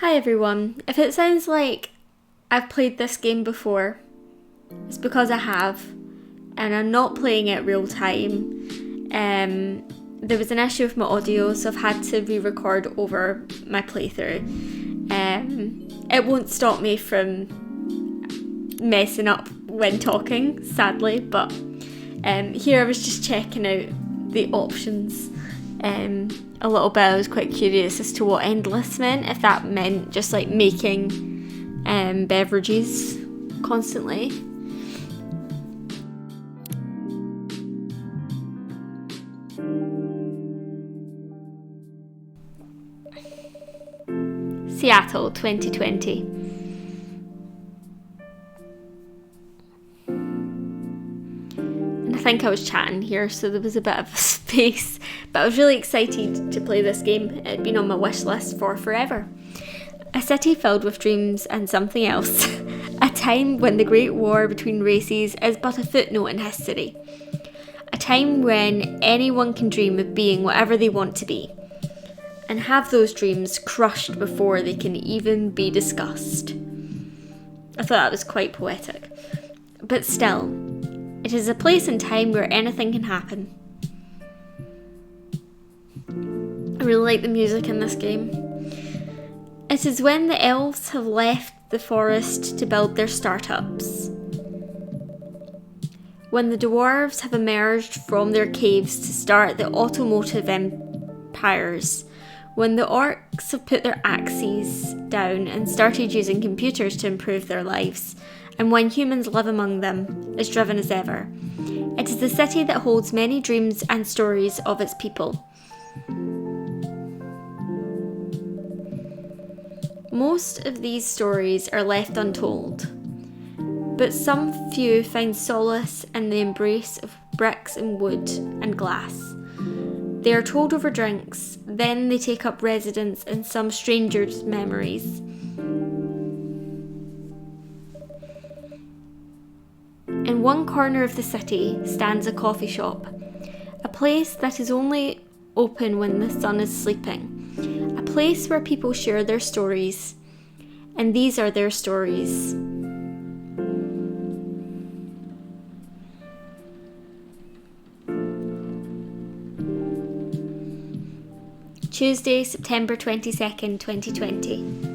Hi everyone. If it sounds like I've played this game before, it's because I have, and I'm not playing it real time. There was an issue with my audio, so I've had to re-record over my playthrough. It won't stop me from messing up when talking, sadly, but here I was just checking out the options a little bit. I was quite curious as to what endless meant, if that meant just like making beverages constantly. Seattle 2020. I think I was chatting here, so there was a bit of a space, but I was really excited to play this game. It'd been on my wish list for forever. A city filled with dreams and something else. A time when the great war between races is but a footnote in history. A time when anyone can dream of being whatever they want to be, and have those dreams crushed before they can even be discussed. I thought that was quite poetic. But still, it is a place and time where anything can happen. I really like the music in this game. It is when the elves have left the forest to build their startups. When the dwarves have emerged from their caves to start the automotive empires. When the orcs have put their axes down and started using computers to improve their lives. And when humans live among them, as driven as ever. It is the city that holds many dreams and stories of its people. Most of these stories are left untold, but some few find solace in the embrace of bricks and wood and glass. They are told over drinks, then they take up residence in some stranger's memories. In one corner of the city stands a coffee shop, a place that is only open when the sun is sleeping, a place where people share their stories, and these are their stories. Tuesday, September 22nd, 2020.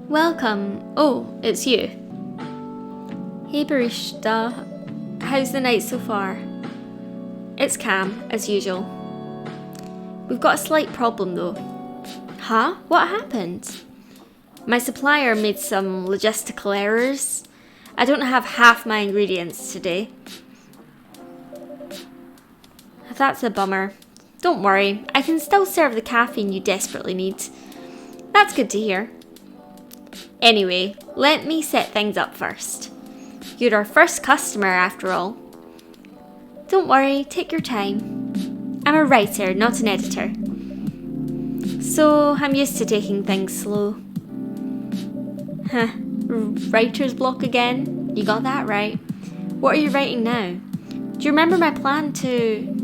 Welcome. Oh, it's you. Hey barista, how's the night so far? It's Cam, as usual. We've got a slight problem though. Huh? What happened? My supplier made some logistical errors. I don't have half my ingredients today. That's a bummer. Don't worry, I can still serve the caffeine you desperately need. That's good to hear. Anyway, let me set things up first. You're our first customer after all. Don't worry, take your time. I'm a writer, not an editor. So I'm used to taking things slow. Huh, writer's block again? You got that right. What are you writing now? Do you remember my plan to...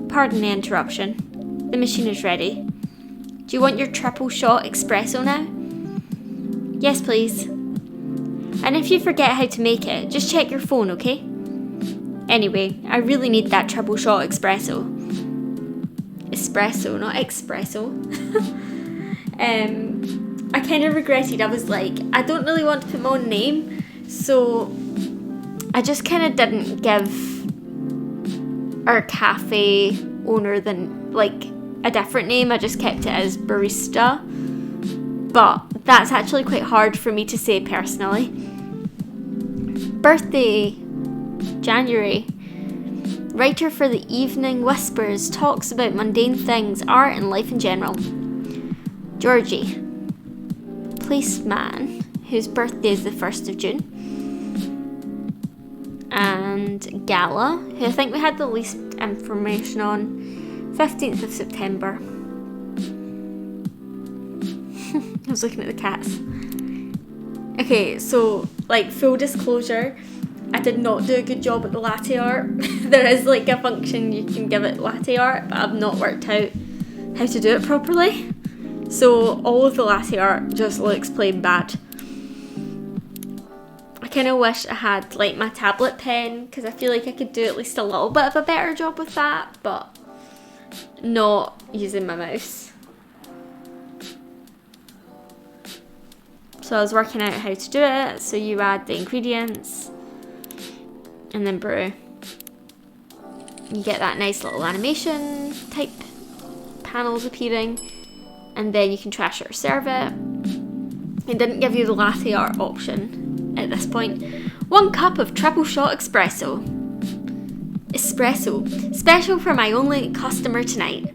Pardon the interruption. The machine is ready. Do you want your triple shot espresso now? Yes, please. And if you forget how to make it, just check your phone, okay? Anyway, I really need that triple shot espresso. Espresso, not espresso. I kind of regretted. I was like, I don't really want to put my own name, so I just kind of didn't give our cafe owner a different name. I just kept it as barista, but that's actually quite hard for me to say personally. Birthday, January. Writer for the Evening Whispers, talks about mundane things, art and life in general. Georgie. Policeman, whose birthday is the 1st of June. And Gala, who I think we had the least information on, 15th of September. I was looking at the cats. Okay, so, like, full disclosure, I did not do a good job at the latte art. There is, like, a function you can give it latte art, but I've not worked out how to do it properly. So, all of the latte art just looks plain bad. I kind of wish I had, like, my tablet pen, because I feel like I could do at least a little bit of a better job with that, but not using my mouse. So I was working out how to do it. So you add the ingredients and then brew. You get that nice little animation type panels appearing, and then you can trash it or serve it. It didn't give you the latte art option at this point. 1 cup of triple shot espresso. Special for my only customer tonight.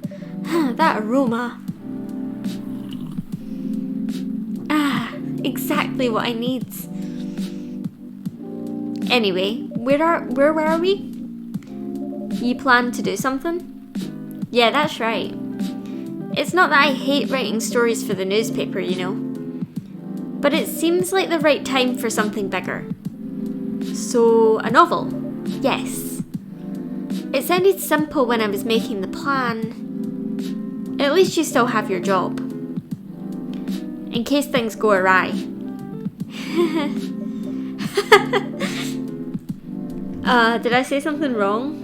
That aroma. Exactly what I need. Anyway, where were we? You plan to do something? Yeah, that's right. It's not that I hate writing stories for the newspaper, you know. But it seems like the right time for something bigger. So, a novel? Yes. It sounded simple when I was making the plan. At least you still have your job. In case things go awry. Did I say something wrong?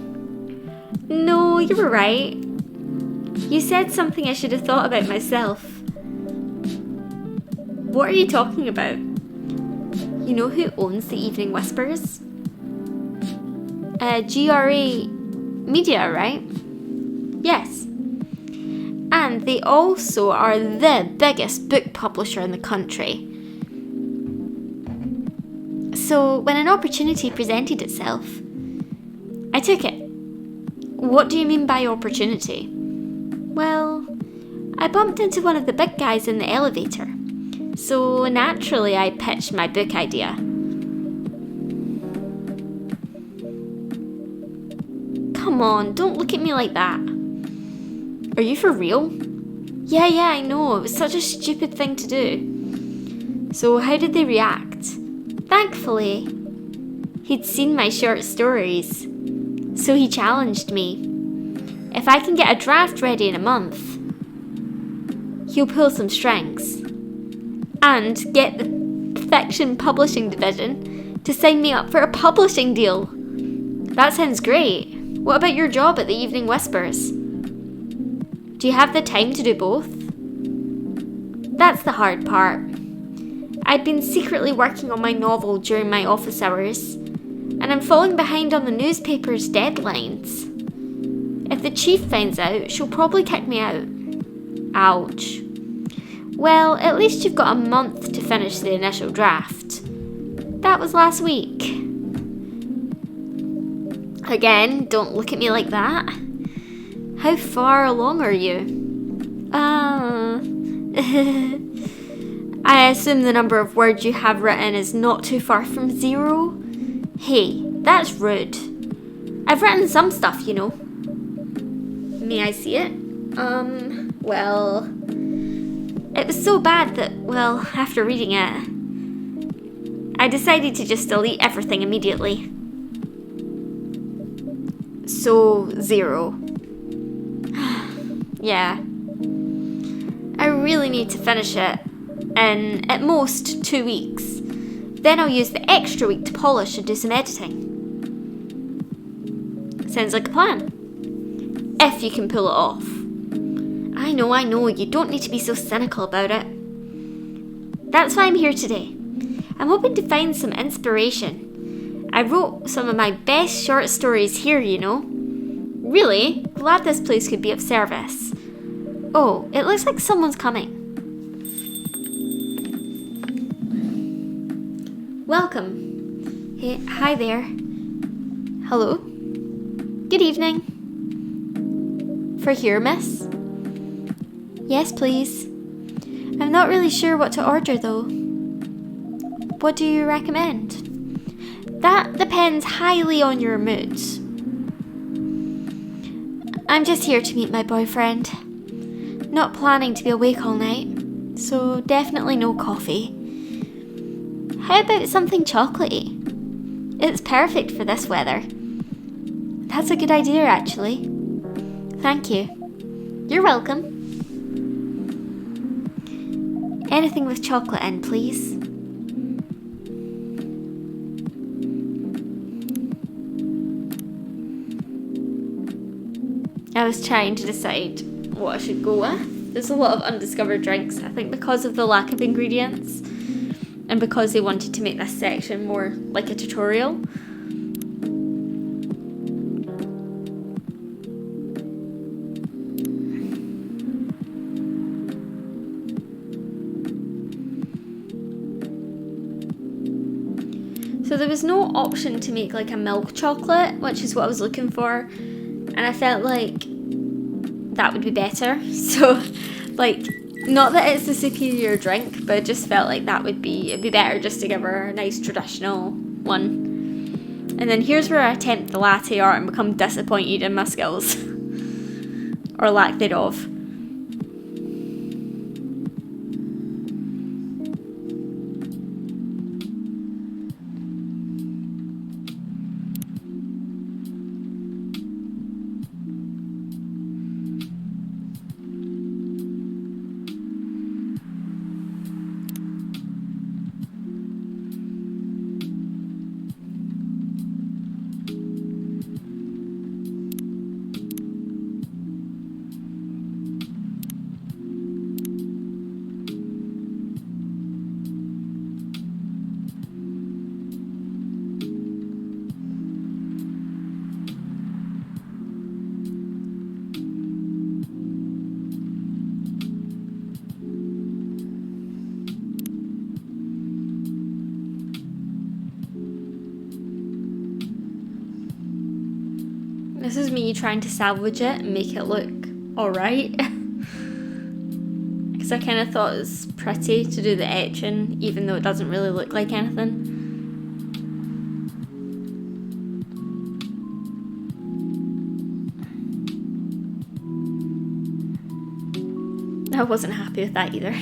No, you were right. You said something I should have thought about myself. What are you talking about? You know who owns the Evening Whispers? GRA Media, right? Yes. And they also are the biggest book publisher in the country. So when an opportunity presented itself, I took it. What do you mean by opportunity? Well, I bumped into one of the big guys in the elevator. So naturally I pitched my book idea. Come on, don't look at me like that. Are you for real? Yeah, I know. It was such a stupid thing to do. So how did they react? Thankfully, he'd seen my short stories. So he challenged me. If I can get a draft ready in a month, he'll pull some strings. And get the fiction publishing division to sign me up for a publishing deal. That sounds great. What about your job at the Evening Whispers? Do you have the time to do both? That's the hard part. I'd been secretly working on my novel during my office hours, and I'm falling behind on the newspaper's deadlines. If the chief finds out, she'll probably kick me out. Ouch. Well, at least you've got a month to finish the initial draft. That was last week. Again, don't look at me like that. How far along are you? I assume the number of words you have written is not too far from 0? Hey, that's rude. I've written some stuff, you know. May I see it? Well, it was so bad that, well, after reading it, I decided to just delete everything immediately. So, 0. Yeah. I really need to finish it in at most 2 weeks. Then I'll use the extra week to polish and do some editing. Sounds like a plan. If you can pull it off. I know, you don't need to be so cynical about it. That's why I'm here today. I'm hoping to find some inspiration. I wrote some of my best short stories here, you know. Really? Glad this place could be of service. Oh, it looks like someone's coming. Welcome. Hey, hi there. Hello? Good evening. For here, miss? Yes, please. I'm not really sure what to order, though. What do you recommend? That depends highly on your mood. I'm just here to meet my boyfriend. Not planning to be awake all night. So definitely no coffee. How about something chocolatey? It's perfect for this weather. That's a good idea, actually. Thank you. You're welcome. Anything with chocolate in, please. I was trying to decide what I should go with. There's a lot of undiscovered drinks, I think because of the lack of ingredients and because they wanted to make this section more like a tutorial. So there was no option to make like a milk chocolate, which is what I was looking for, and I felt like that would be better. So like, not that it's a superior drink, but I just felt like it'd be better just to give her a nice traditional one. And then here's where I attempt the latte art and become disappointed in my skills or lack thereof. This is me trying to salvage it and make it look alright. Because I kind of thought it was pretty to do the etching, even though it doesn't really look like anything. I wasn't happy with that either.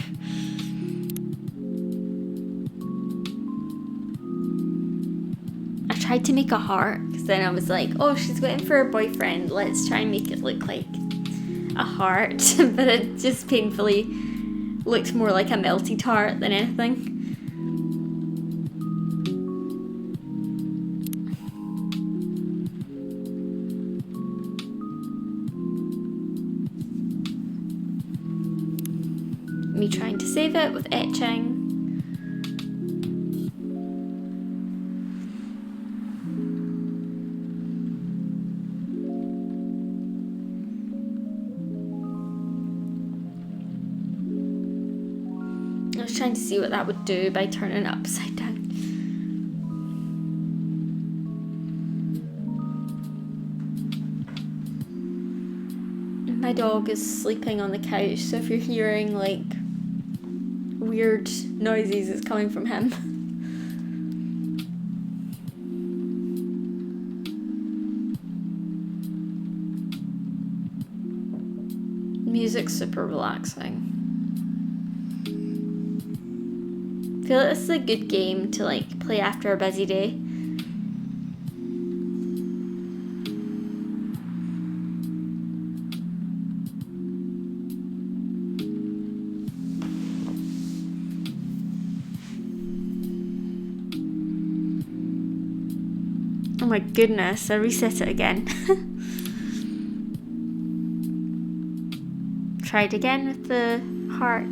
I tried to make a heart, because then I was like, oh, she's waiting for her boyfriend, let's try and make it look like a heart. But it just painfully looked more like a melty tart than anything. Me trying to save it with etching. I was trying to see what that would do by turning it upside down. My dog is sleeping on the couch, so if you're hearing like weird noises, it's coming from him. Music's super relaxing. I feel like this is a good game to like play after a busy day. Oh my goodness, I reset it again. Tried again with the heart.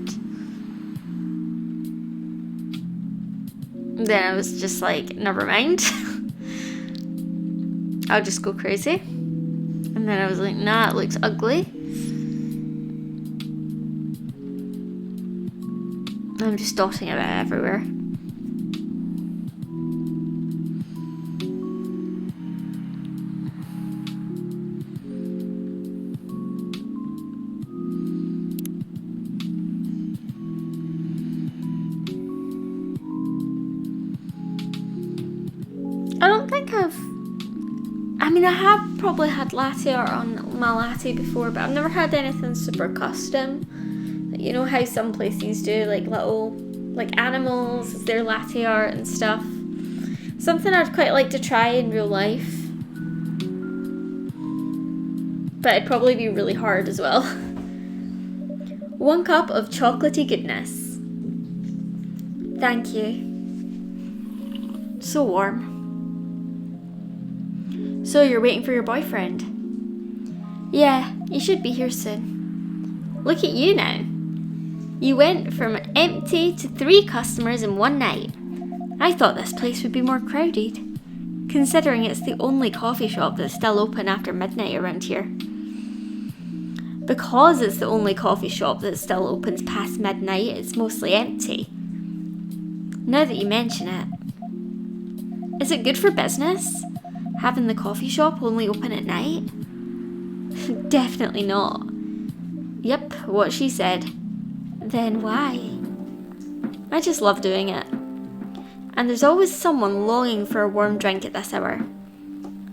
Then I was just like, never mind. I'll just go crazy. And then I was like, nah, it looks ugly. I'm just dotting it out everywhere. I have probably had latte art on my latte before, but I've never had anything super custom. Like you know how some places do like little like animals as their latte art and stuff. Something I'd quite like to try in real life. But it'd probably be really hard as well. 1 cup of chocolatey goodness. Thank you. So warm. So you're waiting for your boyfriend? Yeah, he should be here soon. Look at you now. You went from empty to 3 customers in one night. I thought this place would be more crowded, considering it's the only coffee shop that's still open after midnight around here. Because it's the only coffee shop that still opens past midnight, it's mostly empty. Now that you mention it. Is it good for business? Having the coffee shop only open at night? Definitely not. Yep, what she said. Then why? I just love doing it. And there's always someone longing for a warm drink at this hour.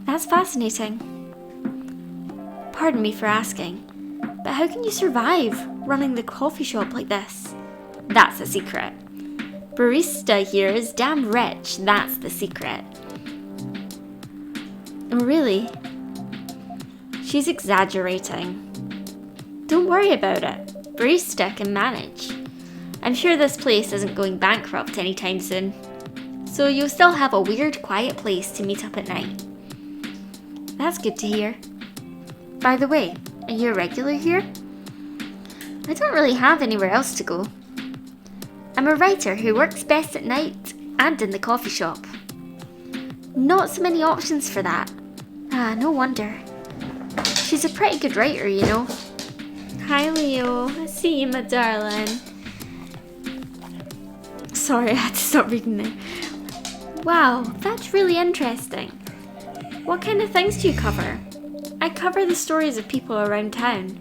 That's fascinating. Pardon me for asking, but how can you survive running the coffee shop like this? That's the secret. Barista here is damn rich, that's the secret. Oh really? She's exaggerating. Don't worry about it. Barista can manage. I'm sure this place isn't going bankrupt anytime soon. So you'll still have a weird, quiet place to meet up at night. That's good to hear. By the way, are you a regular here? I don't really have anywhere else to go. I'm a writer who works best at night and in the coffee shop. Not so many options for that. Ah, no wonder. She's a pretty good writer, you know. Hi, Leo. I see you, my darling. Sorry, I had to stop reading there. Wow, that's really interesting. What kind of things do you cover? I cover the stories of people around town.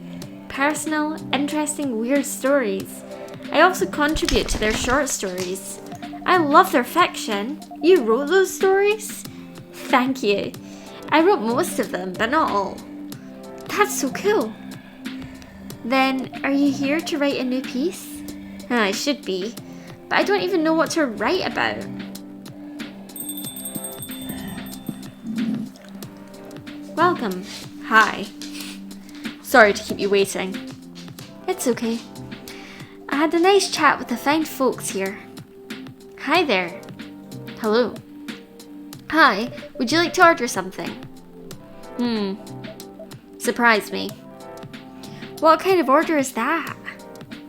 Personal, interesting, weird stories. I also contribute to their short stories. I love their fiction. You wrote those stories? Thank you. I wrote most of them, but not all. That's so cool. Then, are you here to write a new piece? I should be, but I don't even know what to write about. Welcome. Hi. Sorry to keep you waiting. It's okay. I had a nice chat with the fine folks here. Hi there. Hello. Hi, would you like to order something? Surprise me. What kind of order is that?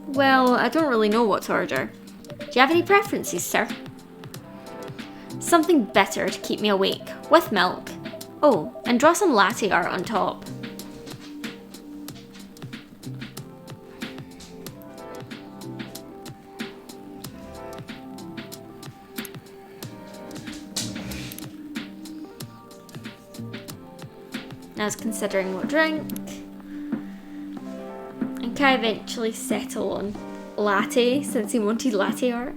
Well, I don't really know what to order. Do you have any preferences, sir? Something bitter to keep me awake, with milk. Oh, and draw some latte art on top. I was considering what drink, and Kai eventually settled on latte since he wanted latte art.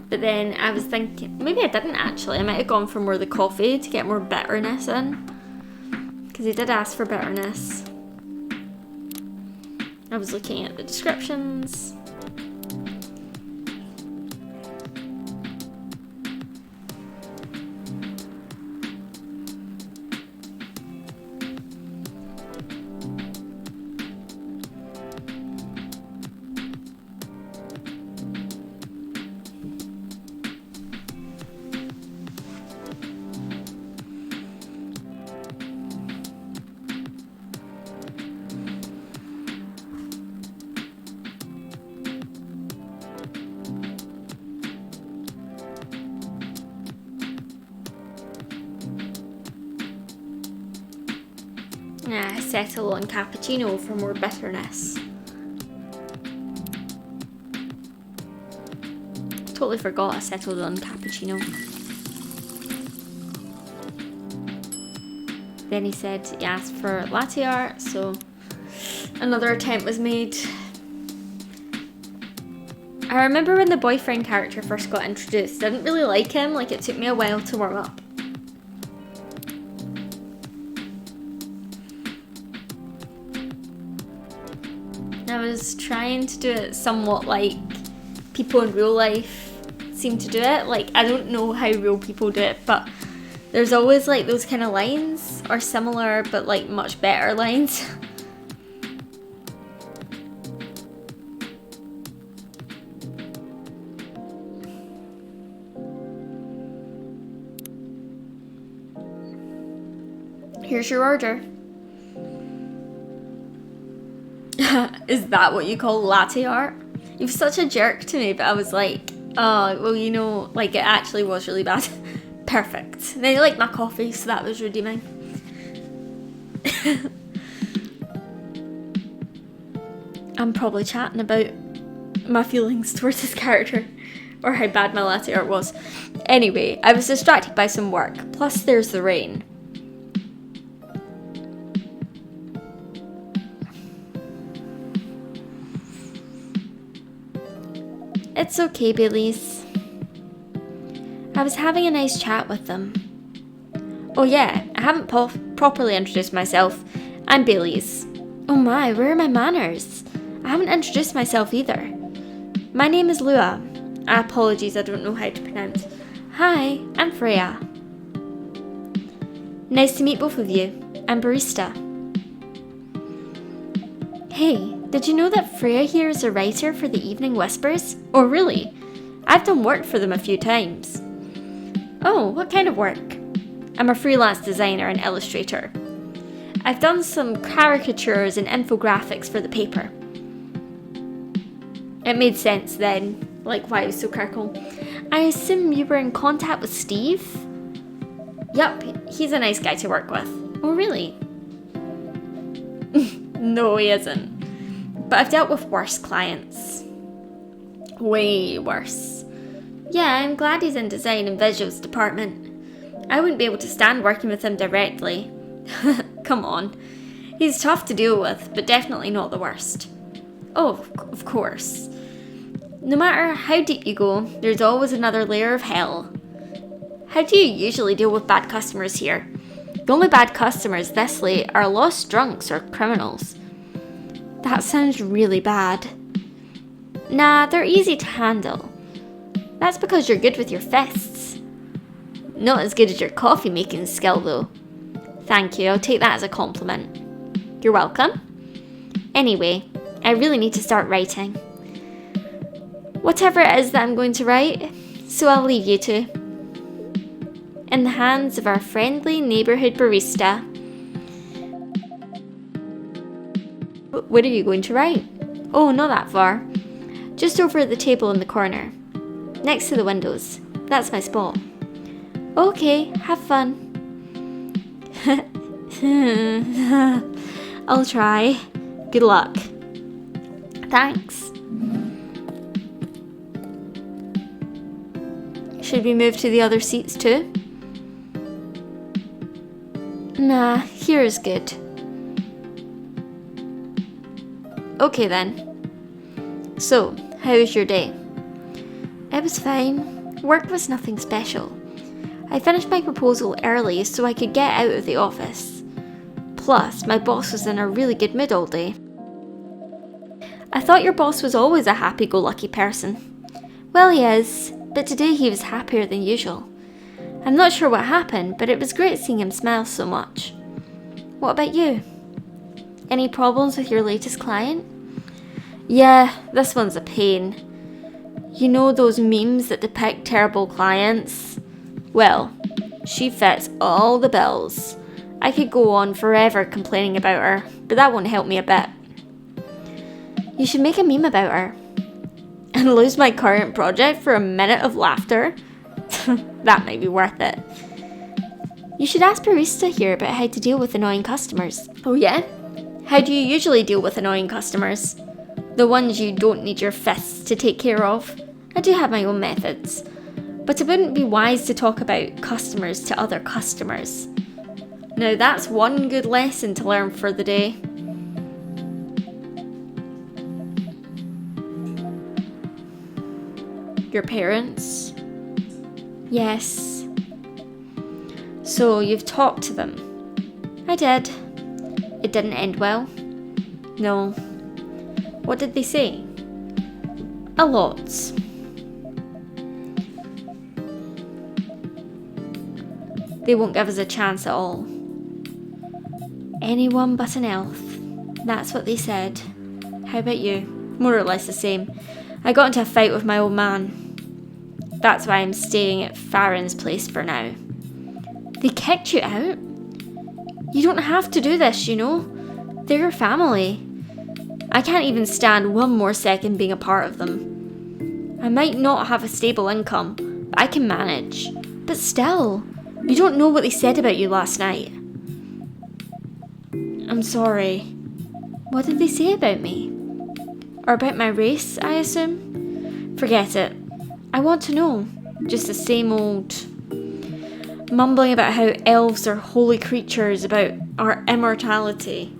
But then I was thinking, maybe I didn't actually. I might have gone for more of the coffee to get more bitterness in, because he did ask for bitterness. I was looking at the descriptions. Settle on cappuccino for more bitterness. Totally forgot I settled on cappuccino. Then he said he asked for latte art, so another attempt was made. I remember when the boyfriend character first got introduced, I didn't really like him, like it took me a while to warm up. I was was trying to do it somewhat like people in real life seem to do it. Like, I don't know how real people do it, but there's always like those kind of lines, or similar but like much better lines. Here's your order. Is that what you call latte art? You're such a jerk to me, but I was like, oh, well, you know, like it actually was really bad. Perfect. And then you like my coffee, so that was redeeming. I'm probably chatting about my feelings towards this character, or how bad my latte art was. Anyway, I was distracted by some work, plus there's the rain. It's okay, Baileys. I was having a nice chat with them. Oh yeah, I haven't properly introduced myself. I'm Baileys. Oh my, where are my manners? I haven't introduced myself either. My name is Lua. Apologies, I don't know how to pronounce. Hi, I'm Freya. Nice to meet both of you. I'm Barista. Hey, did you know that Freya here is a writer for the Evening Whispers? Oh really? I've done work for them a few times. Oh, what kind of work? I'm a freelance designer and illustrator. I've done some caricatures and infographics for the paper. It made sense then, like why it was so critical. I assume you were in contact with Steve? Yup, he's a nice guy to work with. Oh really? No, he isn't. But I've dealt with worse clients. Way worse. Yeah, I'm glad he's in design and visuals department. I wouldn't be able to stand working with him directly. Come on. He's tough to deal with, but definitely not the worst. Oh, of course. No matter how deep you go, there's always another layer of hell. How do you usually deal with bad customers here? The only bad customers this late are lost drunks or criminals. That sounds really bad. Nah, they're easy to handle. That's because you're good with your fists. Not as good as your coffee making skill though. Thank you, I'll take that as a compliment. You're welcome. Anyway, I really need to start writing. Whatever it is that I'm going to write, so I'll leave you to. In the hands of our friendly neighbourhood barista. Where are you going to write? Oh, not that far. Just over at the table in the corner. Next to the windows. That's my spot. Okay, have fun. I'll try. Good luck. Thanks. Should we move to the other seats too? Nah, here is good. Okay then. So, how was your day? It was fine. Work was nothing special. I finished my proposal early so I could get out of the office. Plus, my boss was in a really good mood all day. I thought your boss was always a happy-go-lucky person. Well, he is, but today he was happier than usual. I'm not sure what happened, but it was great seeing him smile so much. What about you? Any problems with your latest client? Yeah, this one's a pain. You know those memes that depict terrible clients? Well, she fits all the bills. I could go on forever complaining about her, but that won't help me a bit. You should make a meme about her. And lose my current project for a minute of laughter? That might be worth it. You should ask Barista here about how to deal with annoying customers. Oh yeah? How do you usually deal with annoying customers? The ones you don't need your fists to take care of? I do have my own methods. But it wouldn't be wise to talk about customers to other customers. Now that's one good lesson to learn for the day. Your parents? Yes. So you've talked to them? I did. It didn't end well? No. What did they say? A lot. They won't give us a chance at all. Anyone but an elf. That's what they said. How about you? More or less the same. I got into a fight with my old man. That's why I'm staying at Farron's place for now. They kicked you out? You don't have to do this, you know? They're your family. I can't even stand one more second being a part of them. I might not have a stable income, but I can manage. But still, you don't know what they said about you last night. I'm sorry. What did they say about me? Or about my race, I assume? Forget it. I want to know. Just the same old mumbling about how elves are holy creatures, about our immortality,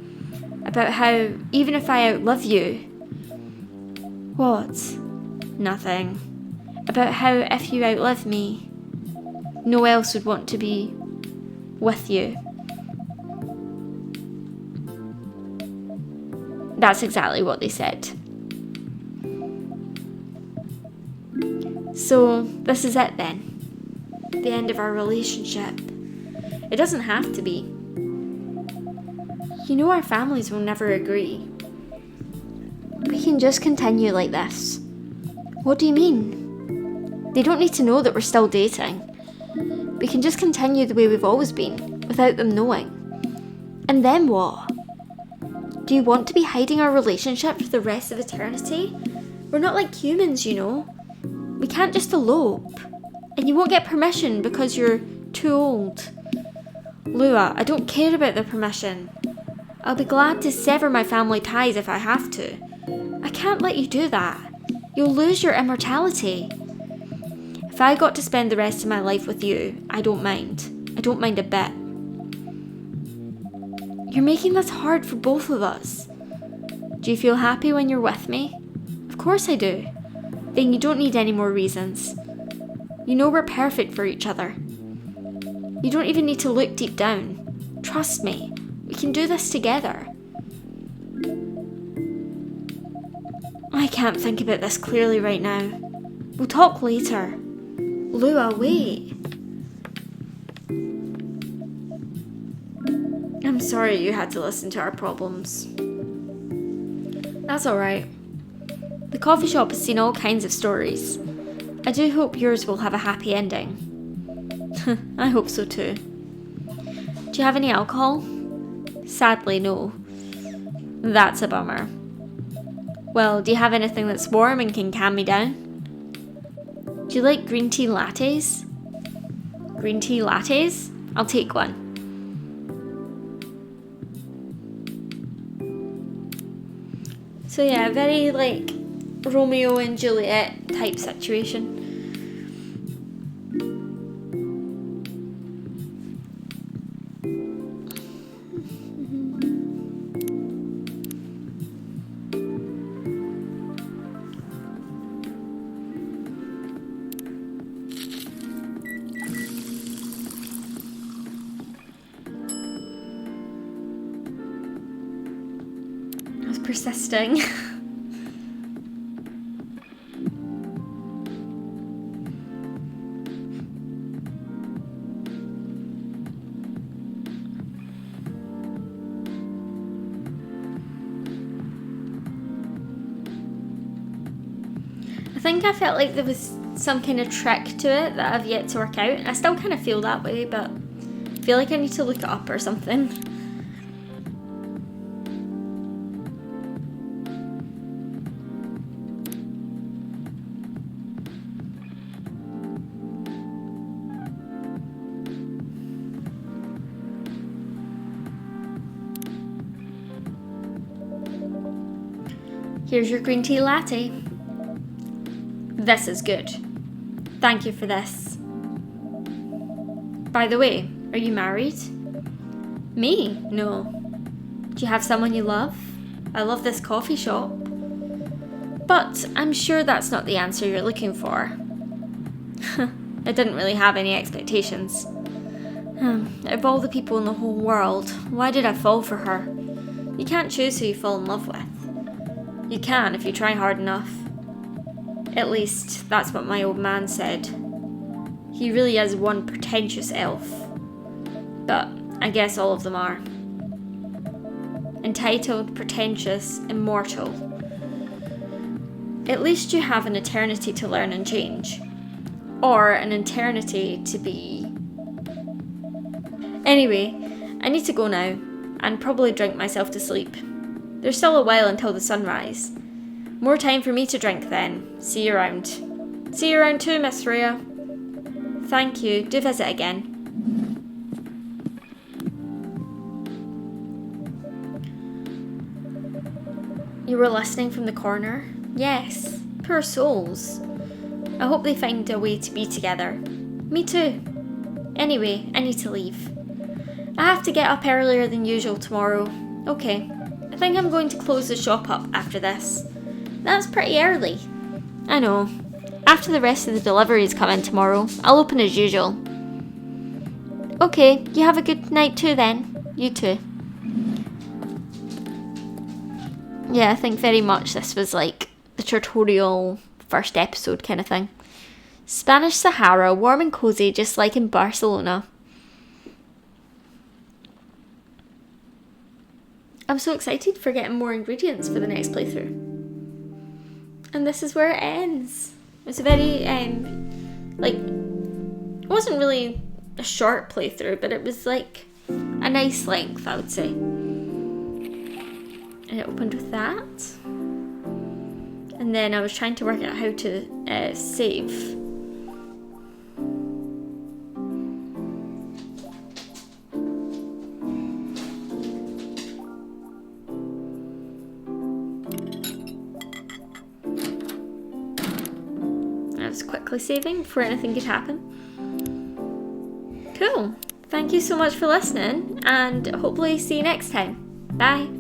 about how even if I outlive you... What? Nothing. About how if you outlive me, no one else would want to be with you. That's exactly what they said. So, this is it then. The end of our relationship. It doesn't have to be. You know our families will never agree. We can just continue like this. What do you mean? They don't need to know that we're still dating. We can just continue the way we've always been, without them knowing. And then what? Do you want to be hiding our relationship for the rest of eternity? We're not like humans, you know. We can't just elope. And you won't get permission because you're too old. Lua, I don't care about their permission. I'll be glad to sever my family ties if I have to. I can't let you do that. You'll lose your immortality. If I got to spend the rest of my life with you, I don't mind. I don't mind a bit. You're making this hard for both of us. Do you feel happy when you're with me? Of course I do. Then you don't need any more reasons. You know we're perfect for each other. You don't even need to look deep down. Trust me, we can do this together. I can't think about this clearly right now. We'll talk later. Lua, wait. I'm sorry you had to listen to our problems. That's alright. The coffee shop has seen all kinds of stories. I do hope yours will have a happy ending. I hope so too. Do you have any alcohol? Sadly, no. That's a bummer. Well, do you have anything that's warm and can calm me down? Do you like green tea lattes? Green tea lattes? I'll take one. So yeah, very like Romeo and Juliet type situation. I was persisting. I think I felt like there was some kind of trick to it that I've yet to work out. I still kind of feel that way, but I feel like I need to look it up or something. Here's your green tea latte. This is good. Thank you for this. By the way, are you married? Me? No. Do you have someone you love? I love this coffee shop. But I'm sure that's not the answer you're looking for. I didn't really have any expectations. Out of all the people in the whole world, why did I fall for her? You can't choose who you fall in love with. You can if you try hard enough. At least, that's what my old man said. He really is one pretentious elf. But I guess all of them are. Entitled, pretentious, immortal. At least you have an eternity to learn and change. Or an eternity to be... Anyway, I need to go now, and probably drink myself to sleep. There's still a while until the sunrise. More time for me to drink then. See you around. See you around too, Miss Rhea. Thank you. Do visit again. You were listening from the corner? Yes. Poor souls. I hope they find a way to be together. Me too. Anyway, I need to leave. I have to get up earlier than usual tomorrow. Okay. I think I'm going to close the shop up after this. That's pretty early. I know. After the rest of the deliveries come in tomorrow, I'll open as usual. Okay, you have a good night too then. You too. Yeah, I think very much this was like the tutorial first episode kind of thing. Spanish Sahara, warm and cozy, just like in Barcelona. I'm so excited for getting more ingredients for the next playthrough. And this is where it ends. It's a very, it wasn't really a short playthrough, but it was like a nice length, I would say. And it opened with that. And then I was trying to work out how to save. I was quickly saving before anything could happen. Cool. Thank you so much for listening, and hopefully see you next time. Bye.